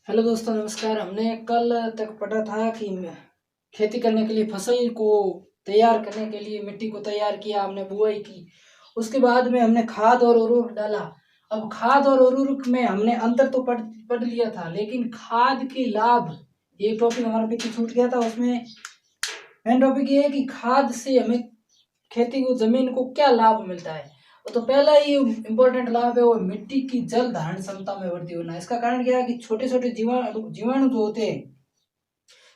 Hello दोस्तों, नमस्कार। हमने कल तक पढ़ा था कि खेती करने के लिए फसल को तैयार करने के लिए मिट्टी को तैयार किया, हमने बुआई की। उसके बाद में हमने खाद और उर्वरक डाला। अब खाद और उर्वरक में हमने अंतर तो पढ़ लिया था, लेकिन खाद के लाभ, ये टॉपिक हमारा पीछे छूट गया था। उसमें मेन टॉपिक ये है कि खाद से हमें खेती को, जमीन को क्या लाभ मिलता है। तो पहला ही इम्पोर्टेंट लाभ है वो मिट्टी की जल धारण क्षमता में वृद्धि होना। इसका कारण क्या है कि छोटे छोटे जीवाणु जीवाणु जो होते हैं,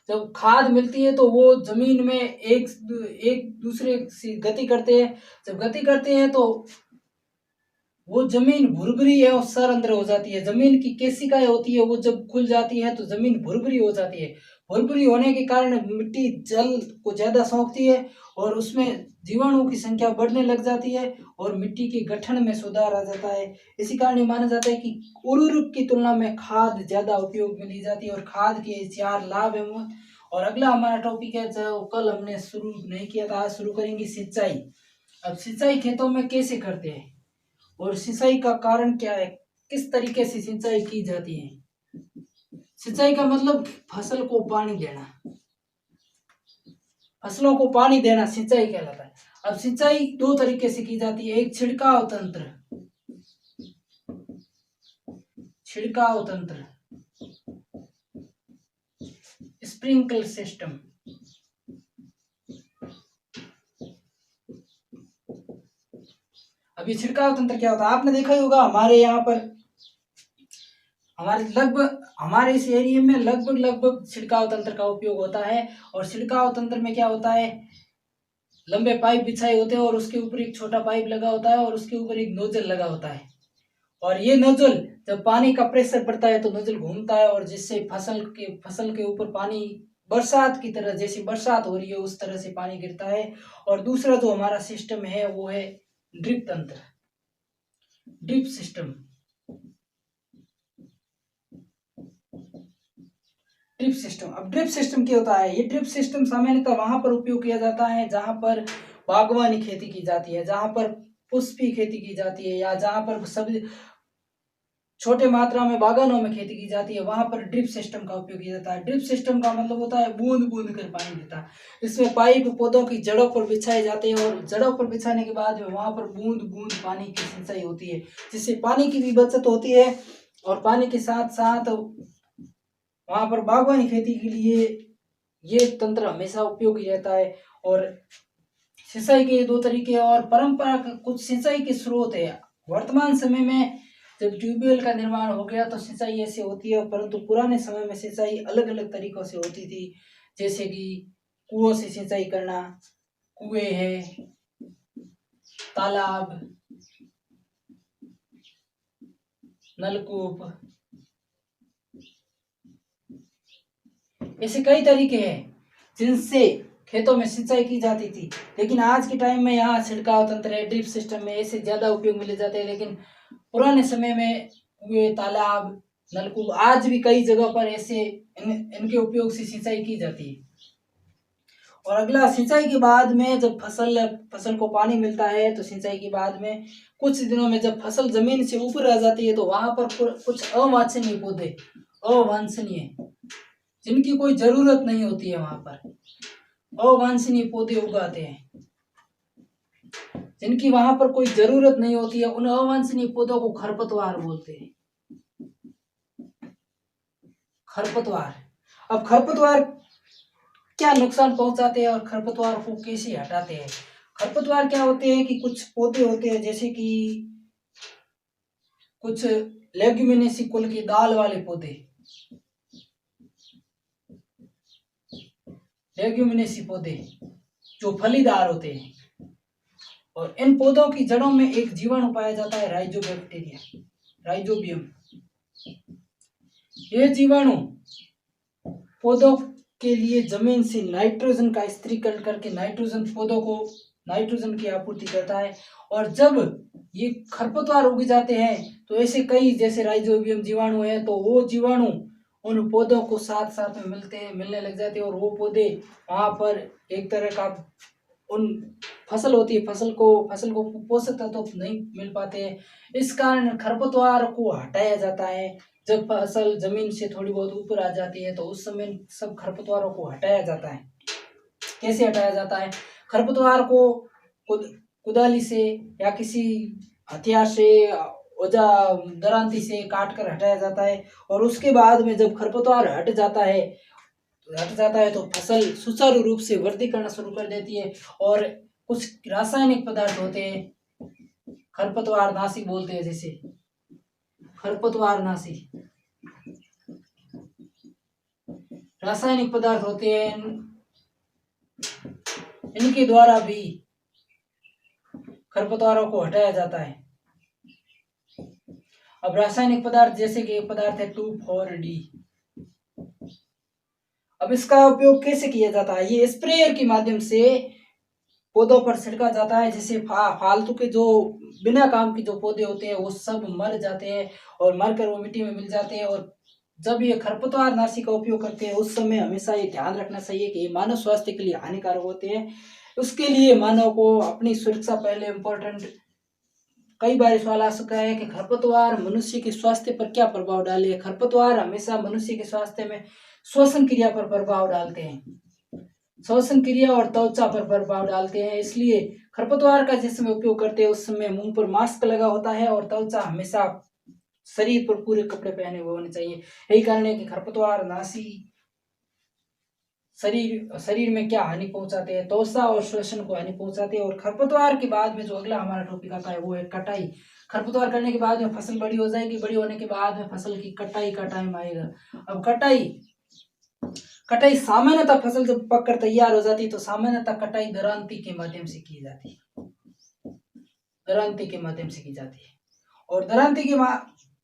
जब खाद मिलती है तो वो जमीन में एक एक दूसरे से गति करते हैं। जब गति करते हैं तो वो जमीन भुरभुरी है और सरंध्र हो जाती है। जमीन की केशिकाएं होती है, वो जब खुल जाती है तो जमीन भुरभुरी हो जाती है। भुरभुरी होने के कारण मिट्टी जल को ज्यादा सोखती है और उसमें जीवाणुओं की संख्या बढ़ने लग जाती है और मिट्टी के गठन में सुधार आ जाता है। इसी कारण ये माना जाता है कि उर्वरक की तुलना में खाद ज्यादा उपयोग में ली जाती है और खाद के 4 लाभ है। और अगला हमारा टॉपिक है जो कल हमने शुरू नहीं किया था, आज शुरू करेंगे, सिंचाई। अब सिंचाई खेतों में कैसे करते हैं और सिंचाई का कारण क्या है, किस तरीके से सिंचाई की जाती है। सिंचाई का मतलब फसल को पानी देना, फसलों को पानी देना सिंचाई कहलाता है। अब सिंचाई 2 तरीके से की जाती है, एक छिड़काव तंत्र, छिड़काव तंत्र, स्प्रिंकल सिस्टम। अभी छिड़काव तंत्र क्या होता है, आपने देखा ही होगा। हमारे यहाँ पर हमारे इस एरिया में लगभग छिड़काव तंत्र का उपयोग होता है। और छिड़काव तंत्र में क्या होता है, लंबे पाइप बिछाए होते हैं और उसके ऊपर एक छोटा पाइप लगा होता है और उसके ऊपर एक नोजल लगा होता है। और ये नोजल, जब पानी का प्रेशर बढ़ता है तो नोजल घूमता है और जिससे फसल के ऊपर पानी बरसात की तरह, जैसी बरसात हो रही है उस तरह से पानी गिरता है। और दूसरा जो हमारा सिस्टम है वो है ड्रिप तंत्र, ड्रिप सिस्टम। ड्रिप सिस्टम, अब ड्रिप सिस्टम क्या होता है, ये ड्रिप सिस्टम सामान्यतः वहां पर उपयोग किया जाता है जहां पर बागवानी खेती की जाती है, जहां पर पुष्पी खेती की जाती है, या जहां पर सब्जी छोटे मात्रा में बागानों में खेती की जाती है, वहां पर ड्रिप सिस्टम का उपयोग किया जाता है। ड्रिप सिस्टम का मतलब होता है बूंद बूंद कर पानी देता है। इसमें पाइप पौधों की जड़ों पर बिछाए जाते हैं और जड़ों पर बिछाने के बाद वहां पर बूंद बूंद पानी की सिंचाई होती है, जिससे पानी की भी बचत होती है। और पानी के साथ साथ वहां पर बागवानी खेती के लिए ये तंत्र हमेशा उपयोगी रहता है। और सिंचाई के 2 तरीके और परंपरागत कुछ सिंचाई के स्रोत है। वर्तमान समय में जब ट्यूबवेल का निर्माण हो गया तो सिंचाई ऐसे होती है, परंतु पुराने समय में सिंचाई अलग अलग तरीकों से होती थी। जैसे कि कुओं से सिंचाई करना, कुएं है, तालाब, नलकूप, ऐसे कई तरीके हैं जिनसे खेतों में सिंचाई की जाती थी। लेकिन आज के टाइम में यहाँ छिड़काव तंत्र है, ड्रिप सिस्टम में ऐसे ज्यादा उपयोग मिले जाते हैं। लेकिन पुराने समय में कुएं, तालाब, नलकूप आज भी कई जगहों पर ऐसे इनके उपयोग से सिंचाई की जाती है। और अगला, सिंचाई के बाद में जब फसल को पानी मिलता है तो सिंचाई के बाद में कुछ दिनों में जब फसल जमीन से ऊपर आ जाती है तो वहां पर कुछ अवांछनीय पौधे, अवांछनीय, जिनकी कोई जरूरत नहीं होती है, वहां पर अवांछनीय पौधे उगाते हैं जिनकी वहां पर कोई जरूरत नहीं होती है। उन अवांछनीय पौधों को खरपतवार बोलते हैं, खरपतवार। अब खरपतवार क्या नुकसान पहुंचाते हैं और खरपतवार को कैसे हटाते हैं। खरपतवार क्या होते हैं कि कुछ पौधे होते हैं, जैसे कि कुछ लेग्यूमिनेसी कुल की दाल वाले पौधे, लेग्यूमिनेसी पौधे जो फलीदार होते हैं। और इन पौधों की जड़ों में एक जीवाणु पाया जाता है, राइजोबैक्टीरिया, राइजोबियम। यह जीवाणु पौधों के लिए जमीन से नाइट्रोजन का स्त्रीकरण करके पौधों को नाइट्रोजन की आपूर्ति करता है। और जब ये खरपतवार उग जाते हैं तो ऐसे कई, जैसे राइजोबियम जीवाणु है, तो वो जीवाणु उन पौधों को साथ साथ में मिलने लग जाते हैं और वो पौधे वहां पर एक तरह का उन फसल होती है, फसल को पोषक तत्व तो नहीं मिल पाते हैं। इस कारण खरपतवार को हटाया जाता है। जब फसल जमीन से थोड़ी बहुत ऊपर आ जाती है तो उस समय सब खरपतवारों को हटाया जाता है। कैसे हटाया जाता है? खरपतवार को कुदाली से या किसी हथियार से, दरांती से काट कर हटाया जाता है। और उसके बाद में जब खरपतवार हट जाता है तो फसल सुचारू रूप से वृद्धि करना शुरू कर देती है। और कुछ रासायनिक पदार्थ होते हैं, खरपतवार नाशी बोलते हैं, जैसे खरपतवार नाशी रासायनिक पदार्थ होते हैं, इनके द्वारा भी खरपतवारों को हटाया जाता है। अब रासायनिक पदार्थ जैसे कि एक पदार्थ है 2,4-D। अब इसका उपयोग कैसे किया जाता है? ये स्प्रेयर के माध्यम से पौधों पर छिड़का जाता है, जिससे फालतू के जो बिना काम के जो पौधे होते हैं वो सब मर जाते हैं और मरकर वो मिट्टी में मिल जाते हैं। और जब ये खरपतवार नाशी का उपयोग करते हैं उस समय हमेशा ये ध्यान रखना चाहिए कि ये मानव स्वास्थ्य के लिए हानिकारक होते हैं। उसके लिए मानव को अपनी सुरक्षा पहले इम्पोर्टेंट। कई बार सवाल आ सकता है कि खरपतवार मनुष्य के स्वास्थ्य पर क्या प्रभाव डाले। खरपतवार हमेशा मनुष्य के स्वास्थ्य में श्वसन क्रिया पर प्रभाव डालते हैं, श्वसन क्रिया और त्वचा पर प्रभाव डालते हैं। इसलिए खरपतवार का जिस समय उपयोग करते हैं उस समय मुंह पर मास्क लगा होता है और त्वचा हमेशा शरीर पर पूरे कपड़े पहने हुए होने चाहिए। यही कारण है कि खरपतवार नाशी शरीर में क्या हानि पहुंचाते हैं, त्वचा और श्वसन को हानि पहुंचाते हैं। और खरपतवार के बाद में जो अगला हमारा टॉपिक आता है वो है कटाई। खरपतवार करने के बाद में फसल बड़ी हो जाएगी, बड़ी होने के बाद में फसल की कटाई का टाइम आएगा। अब कटाई सामान्यतः फसल जब पककर तैयार हो जाती है तो सामान्यतः कटाई दरांती के माध्यम से की जाती है, दरांती के माध्यम से की जाती है। और दरांती के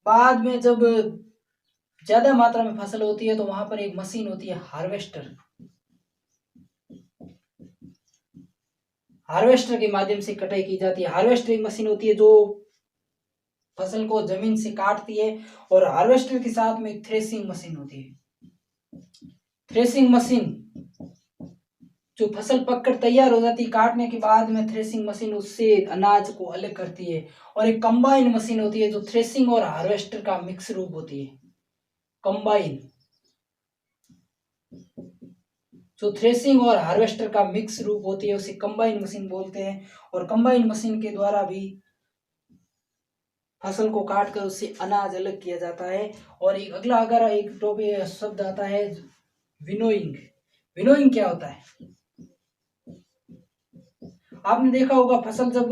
बाद में जब ज्यादा मात्रा में फसल होती है तो वहां पर एक मशीन होती है हार्वेस्टर। हार्वेस्टर के माध्यम से कटाई की जाती है। हार्वेस्टर एक मशीन होती है जो फसल को जमीन से काटती है। और हार्वेस्टर के साथ में थ्रेसिंग मशीन होती है। थ्रेसिंग मशीन जो फसल पककर तैयार हो जाती है, काटने के बाद में थ्रेसिंग मशीन उससे अनाज को अलग करती है। और एक कंबाइन मशीन होती है जो थ्रेसिंग और हार्वेस्टर का मिक्स रूप होती है। कंबाइन जो थ्रेसिंग और हार्वेस्टर का मिक्स रूप होती है उसे कंबाइन मशीन बोलते हैं। और कंबाइन मशीन के द्वारा भी फसल को काट कर उससे अनाज अलग किया जाता है। और एक अगला अगर एक टॉपिक शब्द आता है विनोइंग। विनोइंग क्या होता है? आपने देखा होगा फसल जब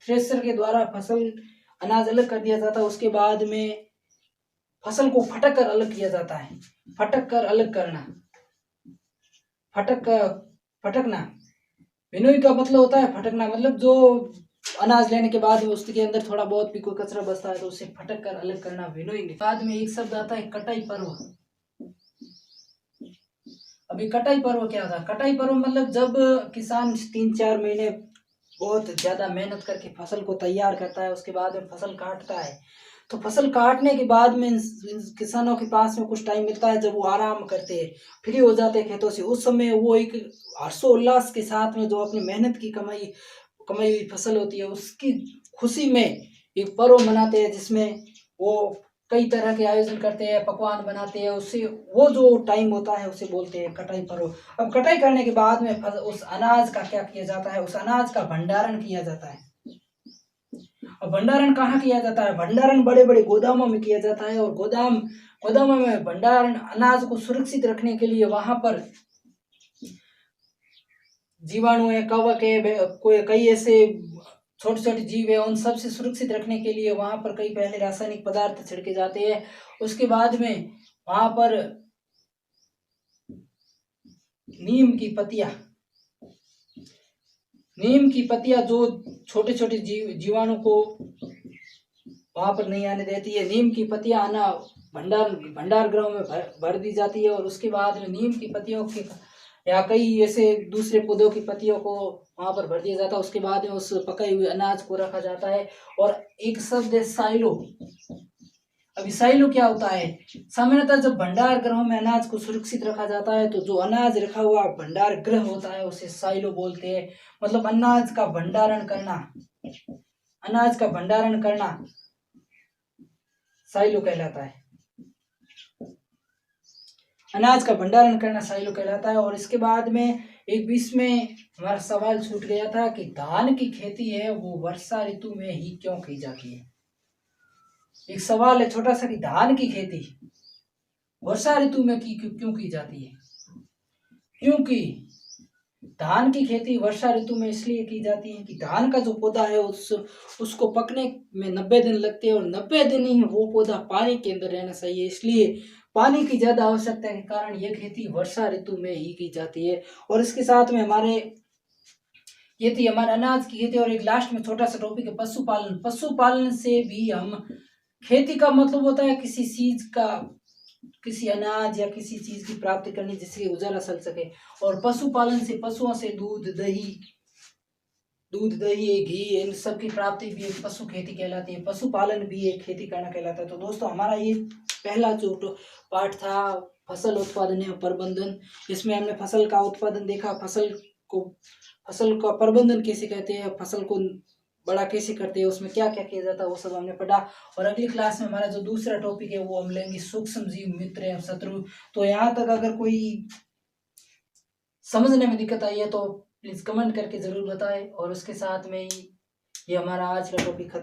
थ्रेशर के द्वारा फसल अनाज अलग कर दिया जाता है उसके बाद में फसल को फटक कर अलग किया जाता है। फटक कर अलग करना, फटकना। विनोइंग का मतलब होता है फटकना, मतलब जो अनाज लेने के बाद उसके अंदर थोड़ा बहुत भी कोई कचरा बचता है तो उसे फटक कर अलग करना विनोइंग। बाद में एक शब्द आता है कटाई पर्व। अभी कटाई पर्व क्या था? कटाई पर्व मतलब जब किसान 3-4 महीने बहुत ज्यादा मेहनत करके फसल को तैयार करता है, उसके बाद में फसल काटता है। तो फसल काटने के बाद में किसानों के पास में कुछ टाइम मिलता है जब वो आराम करते हैं, फ्री हो जाते हैं खेतों से। उस समय वो एक हर्षोल्लास के साथ में जो अपनी मेहनत की कमाई हुई फसल होती है उसकी खुशी में एक पर्व मनाते हैं, जिसमें वो कई तरह के आयोजन करते हैं, पकवान बनाते हैं। उससे वो जो टाइम होता है उसे बोलते हैं कटाई पर्व। अब कटाई करने के बाद में उस अनाज का क्या किया जाता है? उस अनाज का भंडारण किया जाता है। अब भंडारण कहाँ किया जाता है? भंडारण बड़े बड़े गोदामों में किया जाता है। और गोदामों में भंडारण अनाज को सुरक्षित रखने के लिए वहां पर जीवाणु है, कवक है, कोई कई ऐसे छोटे छोटे जीव है, उन सब से सुरक्षित रखने के लिए वहां पर कई पहले रासायनिक पदार्थ छिड़के जाते हैं। उसके बाद में वहां पर नीम की पत्तियां जो छोटे छोटे जीवाणु को वहां पर नहीं आने देती है। नीम की पत्तियां आना भंडार गृह में भर दी जाती है। और उसके बाद में नीम की पत्तियों की या कई ऐसे दूसरे पौधों की पत्तियों को वहां पर भर दिया जाता है। उसके बाद में उस पकाए हुए अनाज को रखा जाता है। और एक शब्द है साइलो। अभी साइलो क्या होता है? सामान्यतः जब भंडार गृहों में अनाज को सुरक्षित रखा जाता है तो जो अनाज रखा हुआ भंडार गृह होता है उसे साइलो बोलते हैं। मतलब अनाज का भंडारण करना, अनाज का भंडारण करना साइलो कहलाता है। अनाज का भंडारण करना साइलो कहलाता है। और इसके बाद में एक बीच में हमारा सवाल छूट गया था कि धान की खेती है वो वर्षा ऋतु में ही क्यों की जाती है। एक सवाल है छोटा सा कि धान की खेती वर्षा ऋतु में क्यों की जाती है। क्योंकि धान की खेती वर्षा ऋतु में इसलिए की जाती है कि धान का जो पौधा है उसको पकने में 90 दिन लगते हैं और 90 दिन ही वो पौधा पानी के अंदर रहना चाहिए, इसलिए पानी की ज्यादा आवश्यकता के कारण यह खेती वर्षा ऋतु में ही की जाती है। और इसके साथ में ये थी हमारे अनाज की खेती। और एक लास्ट में छोटा सा टॉपिक है पशुपालन। पशुपालन से भी हम खेती का मतलब होता है किसी चीज का, किसी अनाज या किसी चीज की प्राप्ति करनी जिससे गुजारा चल सके। और पशुपालन से पशुओं से दूध दही घी इन सब की प्राप्ति भी एक पशु खेती कहलाती है। पशुपालन भी एक खेती करना कहलाता है। तो दोस्तों हमारा ये पहला जो पार्ट था फसल उत्पादन एवं प्रबंधन, इसमें हमने फसल का उत्पादन देखा, फसल का प्रबंधन कैसे कहते हैं, फसल को बड़ा कैसे करते हैं, उसमें क्या क्या किया जाता है वो सब हमने पढ़ा। और अगली क्लास में हमारा जो दूसरा टॉपिक है वो हम लेंगे सूक्ष्म जीव मित्र एवं शत्रु। तो यहाँ तक अगर कोई समझने में दिक्कत आई है तो प्लीज कमेंट करके जरूर बताएं। और उसके साथ में ही ये हमारा आज का टॉपिक खत्म।